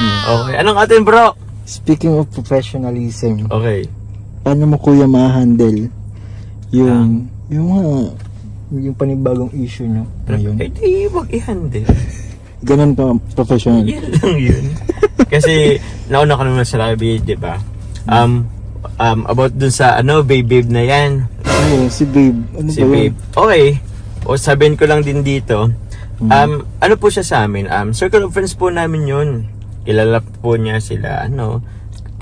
Okay. Anong atin, bro? Speaking of professionalism, Okay. paano mo kuya ma-handle yung panibagong issue nyo ngayon? Eh, di wag i-handle. Ganun ka professional. Yun lang yun. Kasi, nauna ka naman sa labi, di ba? About dun sa, babe na yan. Ay, si babe. Ano Si ba yun? babe. Okay. O, sabihin ko lang din dito. Ano po siya sa amin? Circle of friends po namin yun. Kilala po niya sila,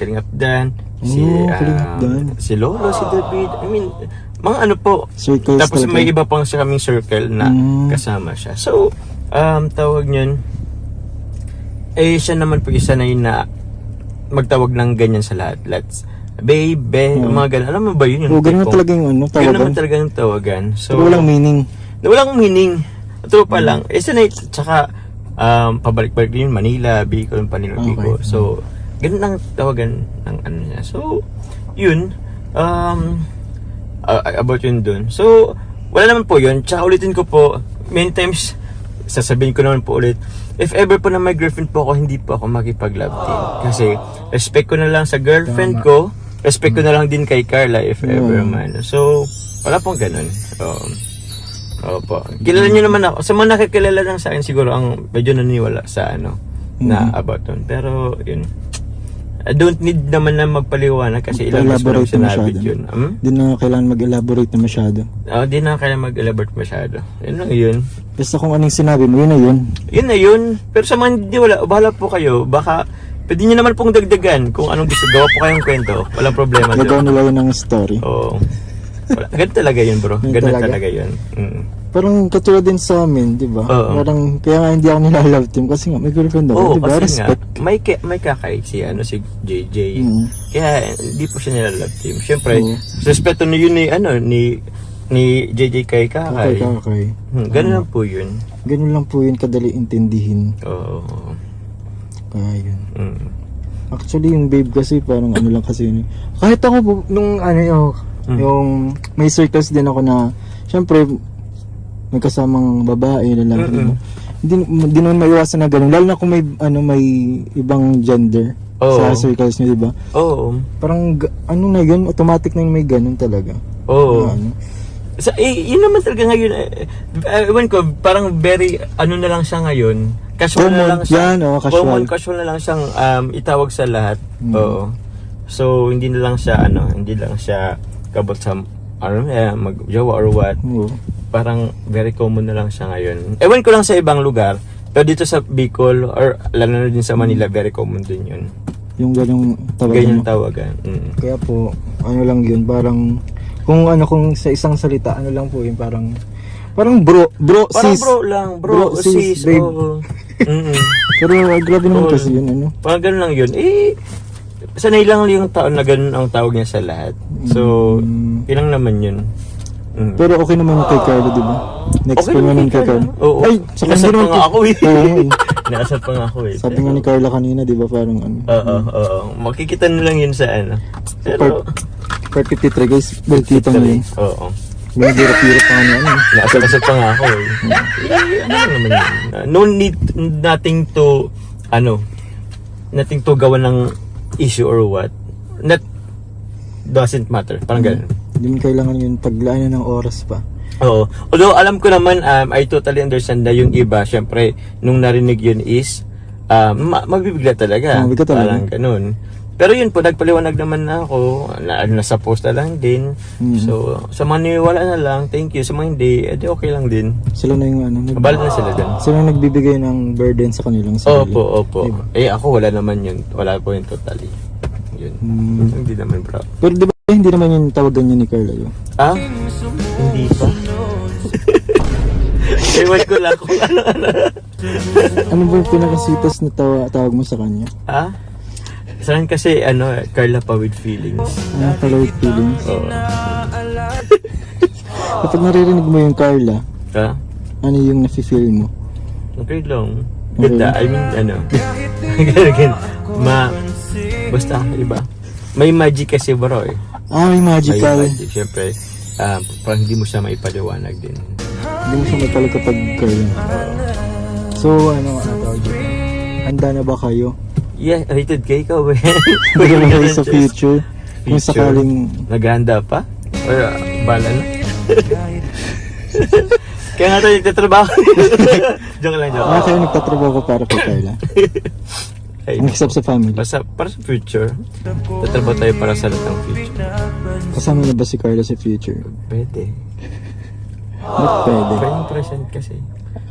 Kalingap Dan, Kalingap Dan. si Lolo, si David. I mean, mga ano po. Circles Tapos talaga. may iba pang sa kaming circle na kasama siya. So, tawag niyon, siya naman po isa na yun na magtawag ng ganyan sa lahat. Babe, mga ganun. Alam mo ba yun? Yung ganun tipo? talaga yung Yun tawagan. naman talaga yung tawagan. So, Pero walang meaning. walang meaning. Tropa lang. Sanay, tsaka, pabalik-balik din yun, Manila, Bicol, Manila, Bicol. Okay. So, ganun ang tawagan ng ano niya. So, yun, about yun dun. So, wala naman po yun. Tsaka ulitin ko po, many times, sasabihin ko naman po ulit, if ever po na may girlfriend po ako, hindi po ako makipag-love team. Kasi, respect ko na lang sa girlfriend ko, respect ko na lang din kay Carla, if ever man. So, wala pong ganun. Opo. Kilala niyo naman ako. Sa mga nakikilala lang sa akin, siguro ang medyo naniwala sa na about nun. Pero, yun. I don't need naman na magpaliwanag kasi ilang mas mo sinabi yun. Di na kailangan mag-elaborate na masyado. Di na kailangan mag-elaborate masyado. Yun lang yun. Basta kung anong sinabi mo, yun na yun. Yun na yun. Pero sa mga hindi wala, bahala po kayo. Baka, pwede nyo naman pong dagdagan kung anong gusto. Gawa po kayong kwento. Walang problema Gagawa doon. nila yun ng story. Oo. Ganun talaga yun, bro. Ganun talaga yun. Parang katulad din sa amin, di ba? Parang, kaya nga hindi ako nila-love team kasi nga may girlfriend ako, di ba? Kasi Respect. nga, may kakay si JJ. Kaya hindi po siya nila-love team. Siyempre, respeto na yun ni JJ kay kakay. Okay. Ganun lang po yun. Ganun lang po yun, kadali intindihin. Oo. Kaya yun. Actually, yung babe kasi parang ano lang kasi yun. Kahit ako po, nung yung may circles din ako na, syempre, may kasamang babae, lalaki, diba? Hindi naman maiwasan na ganun. Lalo na kung may ibang gender sa circles niyo, diba? Oo. Parang, na yun, automatic na yun may ganun talaga. Oo. Yun naman talaga ngayon. Ewan ko, parang very, na lang siya ngayon. Casual na lang siya. Casual na lang siyang itawag sa lahat. Oo. So, hindi na lang siya, hindi lang siya kabot sa, mag-jowa or what. Parang very common na lang siya ngayon. Ewan ko lang sa ibang lugar, pero dito sa Bicol or lalo na din sa Manila, very common din yun. Yung ganyang tawagan. Ganyang tawagan. Kaya po, lang yun, parang kung sa isang salita, lang po yun, parang bro, parang sis. Bro, sis, babe. Oo. Pero grabe naman kasi yun, Parang ganun lang yun. Sanay lang yung tao na ganun ang tawag niya sa lahat. So, ilang naman yun. Pero okay naman yung kay Carlo, di ba? Next Okay naman kay Carlo. Oo. Ay, saka Nakasad hindi pa nga ako eh. Oo. Nakasad pa nga ako eh. Sabi nga ni Carla kanina, di ba, parang Oo. Makikita na lang yun sa Pero, part 53 guys, balkita mo yun. Oo. May hirap-hirap pa nga niya, Nakasad pa nga ako eh. Ano naman yun? No need, nothing to gawa ng issue or what. Doesn't matter. Parang ganun. Hindi mo kailangan yun paglaan ng oras pa. Oo. Although alam ko naman, I totally understand na yung iba, syempre, nung narinig yun is, mabibigla talaga. Mabigat talaga. Parang ganun. Pero yun po, nagpaliwanag naman na ako, nasa post na lang din. So, sa mga niwala na lang, thank you. Sa mga hindi, edi okay lang din. Sila na yung Kabala na sila din. sila nagbibigay ng burden sa kanilang sarili. Opo. Diba? Ako wala naman yun. Wala po yun totally. Yun. Hindi naman bro. Pero di ba hindi naman yung tawagan niya ni Carla yun? Hindi pa? Ewan ko lang kung ano. Ano ba yung pinakasitas na tawag mo sa kanya? Sa akin kasi, Carla pa with feelings. Carla with feelings? Oo. Kapag naririnig mo yung Carla, ano yung nafe-feel mo? Okay lang. Ganda. I mean, ganun. Basta, iba. May magic kasi bro eh. May magical. May magic. Siyempre, parang hindi mo siya maipaliwanag din. Hindi mo siya maipalag kapag Carla. So, tawag dito? Handa na ba kayo? Yeah, rated K ka ba? Hindi mo sa future. Kung sakaling... Naghahanda pa? Or bala na? Kaya nga tayo nagtatrabaho. Joke lang, joke. Kaya nagtatrabaho ko para kay Carla. Ay, Mix up sa family. para sa future. Tatrabaho tayo para sa lahat ng future. Kasama na ba si Carla sa future? Pwede. Ba't pwede? Pwede yung present kasi.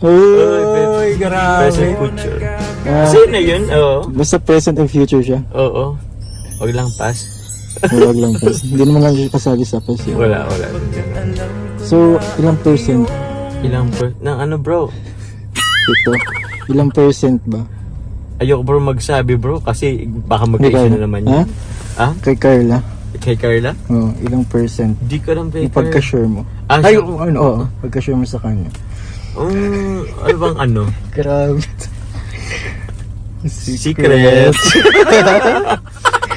Uy, grabe. Present future. Ah, Kasi yun na yun, oo. basta present and future siya. Oo. Huwag lang pass. Huwag lang pas. Hindi naman lang siya kasali sa pas yun. Wala. So, ilang percent Ng ano bro? ito? Ilang percent ba? Ayoko bro magsabi bro kasi baka mag-issue na naman Ha? yun. Ha? Kay Carla? Kay Carla? Oo, ilang percent? Di ko lang kay Carla. Ipagka-share mo. Ah, Ay, siya- ano, oo. Pagka-share mo sa kanya. Ano bang ano? Grabe. Secret.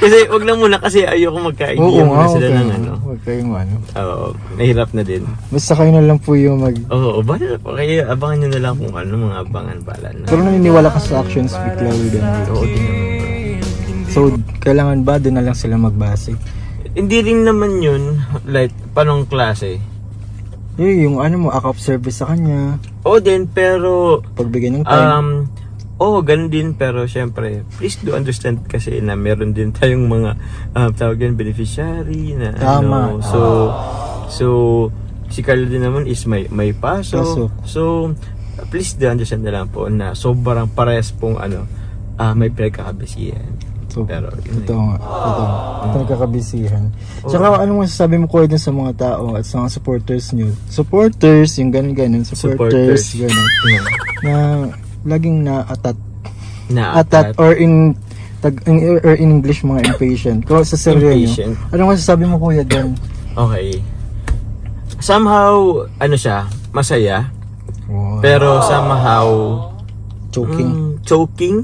Kasi wag lang muna kasi ayoko magka-idea Oo muna nga, sila okay. ng ano. Huwag kayong ano. Oo, nahirap na din. Basta kayo na lang po yung mag... Oo, bala pa kayo. Abangan nyo na lang kung ano mga abangan bala na. Pero naniniwala ka sa actions speak louder than words. Oo din naman bro. So, kailangan ba doon na lang sila magbase? Hindi rin naman yun, like, panong klase. Yung ano mo, act of service sa kanya, Oo din, pero pagbigay ng time. ganun din, pero syempre, please do understand kasi na meron din tayong mga tawag yan, beneficiary na Tama. ano. So si Carlo din naman is may pasok. Pasok. So please do understand na lang po na sobrang parehas pong may pinagkakabisihan. So, Pero yun ito eh. nga. Ito nagkakabisihan. Tsaka anong masasabi mo ko dun sa mga tao at sa mga supporters nyo? Supporters, yung ganun-ganun. Supporters, ganun. Yeah. Na laging na-atat. Na-atat. Or in English mga impatient. Kung sa seryo nyo, Impatient. anong masasabi mo kuya dun? Okay. Somehow, ano siya, masaya. Wow. Pero somehow, Choking. choking.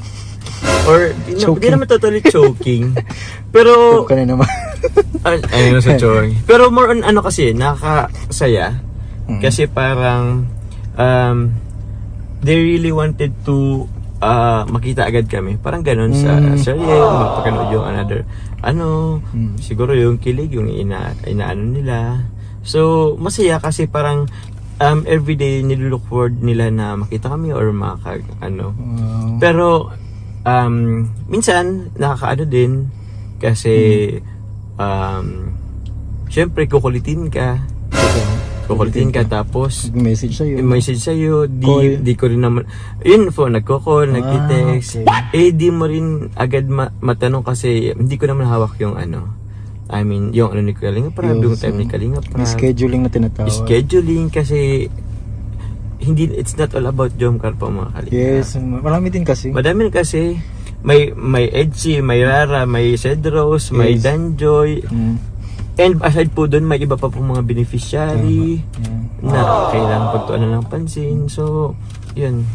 Or, di Choking. naman totally choking. Pero, Ka na naman. ayun sa choking. Pero more on ano kasi, nakakasaya. Kasi parang, they really wanted to makita agad kami. Parang ganun sa serye, mapakanood yung another, siguro yung kilig, yung inaano nila. So, masaya kasi parang, everyday nilook forward nila na makita kami or Pero, minsan, nakakaano din kasi syempre kukulitin ka tapos Message sa'yo. yung message sa'yo Call. di ko rin naman yun po nagko-call, nagki-text okay. di mo rin agad matanong kasi hindi ko naman hawak yung I mean yung ni Kalinga Prab, yung time ni Kalinga Prab, May scheduling na tinatawag. scheduling kasi it's not all about Jomcar po mga Kalinga. Yes, marami din kasi. Madami kasi may Edgy, may Rara, may Cedros, may Yes. Danjoy. And aside po doon, may iba pa pong mga beneficiary na kailangan pagtuunan ng pansin. So, yun.